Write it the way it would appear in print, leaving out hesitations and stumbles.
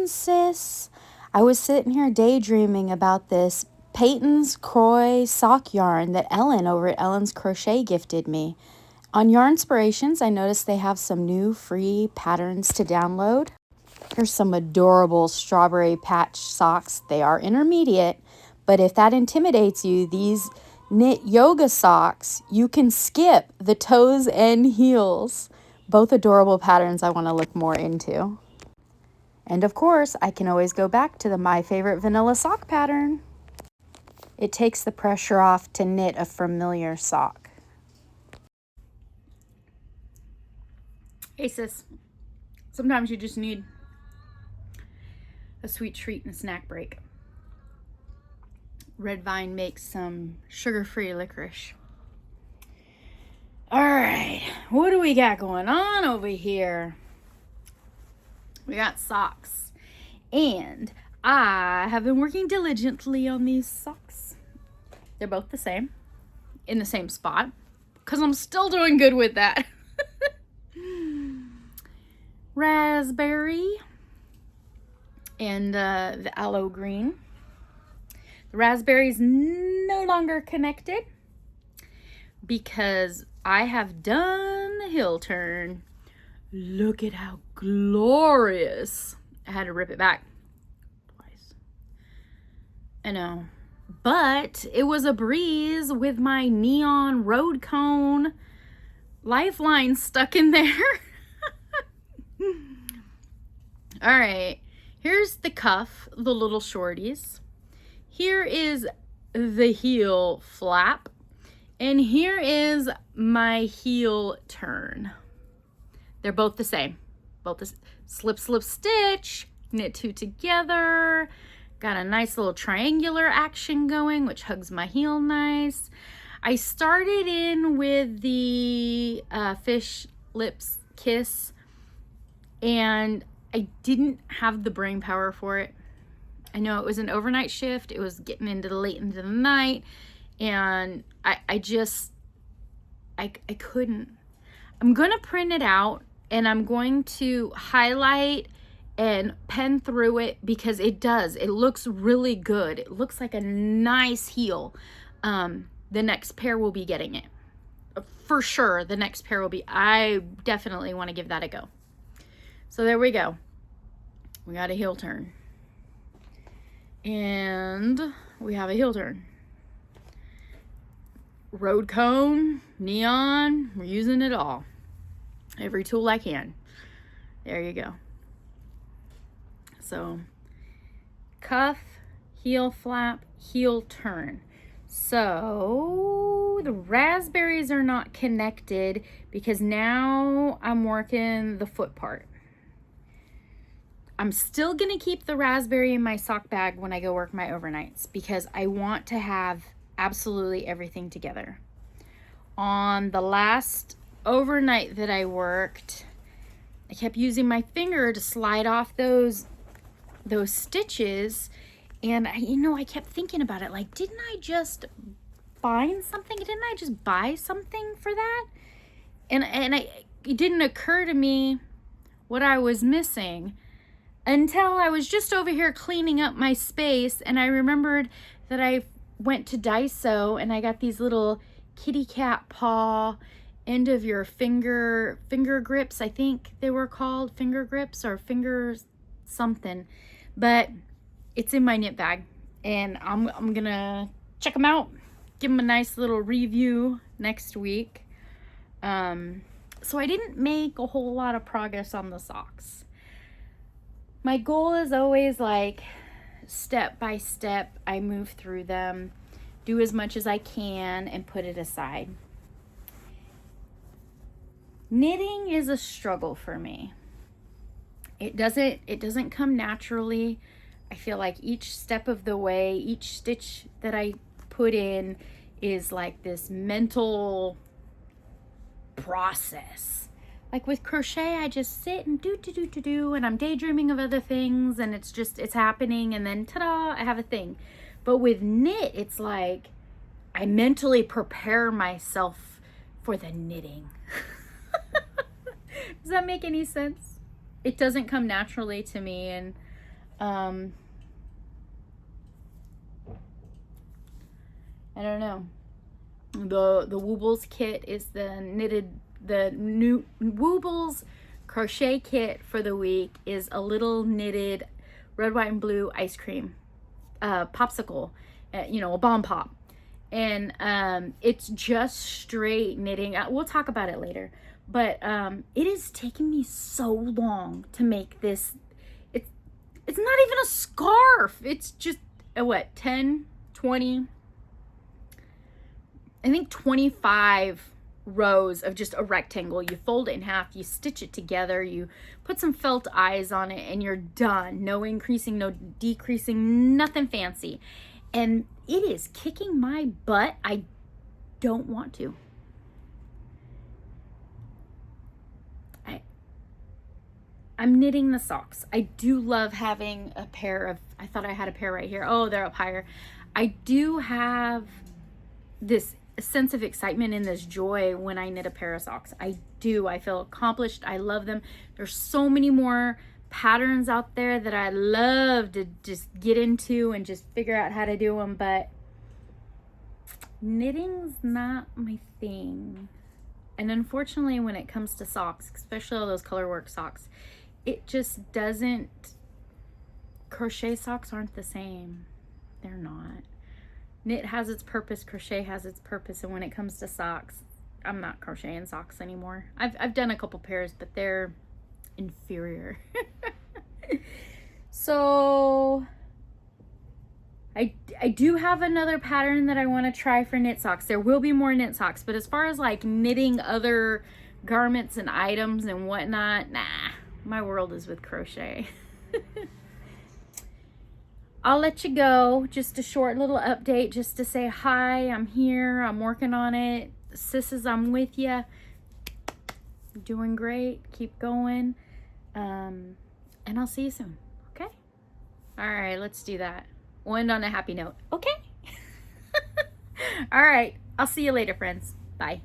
sis. I was sitting here daydreaming about this Peyton's Croy sock yarn that Ellen over at Ellen's Crochet gifted me. On Yarnspirations, I noticed they have some new free patterns to download. Here's some adorable strawberry patch socks. They are intermediate, but if that intimidates you, these knit yoga socks, you can skip the toes and heels. Both adorable patterns I want to look more into. And of course, I can always go back to the My Favorite Vanilla sock pattern. It takes the pressure off to knit a familiar sock. Hey sis, sometimes you just need a sweet treat and a snack break. Red Vine makes some sugar-free licorice. All right, what do we got going on over here? We got socks, and I have been working diligently on these socks. They're both the same, in the same spot, because I'm still doing good with that. Raspberry and the aloe green. The raspberry is no longer connected because I have done the heel turn. Look at how glorious. I had to rip it back twice. I know. But it was a breeze with my neon road cone lifeline stuck in there. All right. Here's the cuff, the little shorties. Here is the heel flap. And here is my heel turn. They're both the same. Both the slip, slip, stitch, knit two together. Got a nice little triangular action going, which hugs my heel nice. I started in with the fish lips kiss, and I didn't have the brain power for it. I know it was an overnight shift. It was getting into the late into the night, and I couldn't. I'm going to print it out, and I'm going to highlight and pen through it because it does. It looks really good. It looks like a nice heel. The next pair will be getting it. For sure, the next pair will be. I definitely want to give that a go. So there we go. We got a heel turn. And we have a heel turn. Road cone, neon, we're using it all. Every tool I can. There you go. So, cuff, heel flap, heel turn. So, the raspberries are not connected because now I'm working the foot part. I'm still going to keep the raspberry in my sock bag when I go work my overnights because I want to have absolutely everything together. On the last overnight that I worked, I kept using my finger to slide off those stitches, and I kept thinking about it, like, didn't I just find something? Didn't I just buy something for that? And it didn't occur to me what I was missing until I was just over here cleaning up my space, and I remembered that I went to Daiso and I got these little kitty cat paw end of your finger grips. I think they were called finger grips or finger something, but it's in my knit bag, and I'm gonna check them out, give them a nice little review next week. So I didn't make a whole lot of progress on the socks. My goal is always like step by step, I move through them, do as much as I can, and put it aside. Knitting is a struggle for me. It doesn't come naturally. I feel like each step of the way, each stitch that I put in is like this mental process. Like with crochet, I just sit and do, and I'm daydreaming of other things, and it's happening, and then ta-da, I have a thing. But with knit, it's like I mentally prepare myself for the knitting. Does that make any sense? It doesn't come naturally to me, and I don't know. The Woobles kit is the new Woobles crochet kit for the week is a little knitted red, white, and blue ice cream popsicle, you know, a bomb pop. And it's just straight knitting. We'll talk about it later. But it is taking me so long to make this. It's not even a scarf. It's just, what, 10, 20, I think 25 rows of just a rectangle. You fold it in half, you stitch it together, you put some felt eyes on it, and you're done. No increasing, no decreasing, nothing fancy. And it is kicking my butt. I don't want to. I'm knitting the socks. I do love having a pair of, I thought I had a pair right here. Oh, they're up higher. I do have this sense of excitement and this joy when I knit a pair of socks. I do. I feel accomplished. I love them. There's so many more patterns out there that I love to just get into and just figure out how to do them, but knitting's not my thing. And unfortunately, when it comes to socks, especially all those color work socks, it just doesn't, crochet socks aren't the same. They're not. Knit has its purpose, crochet has its purpose, and when it comes to socks, I'm not crocheting socks anymore. I've done a couple pairs, but they're inferior. So I do have another pattern that I want to try for knit socks. There will be more knit socks, but as far as like knitting other garments and items and whatnot, nah, my world is with crochet. I'll let you go. Just a short little update just to say hi, I'm here, I'm working on it. Sisses, I'm with you. Doing great. Keep going. And I'll see you soon. Okay? All right, let's do that. We'll end on a happy note. Okay? All right. I'll see you later, friends. Bye.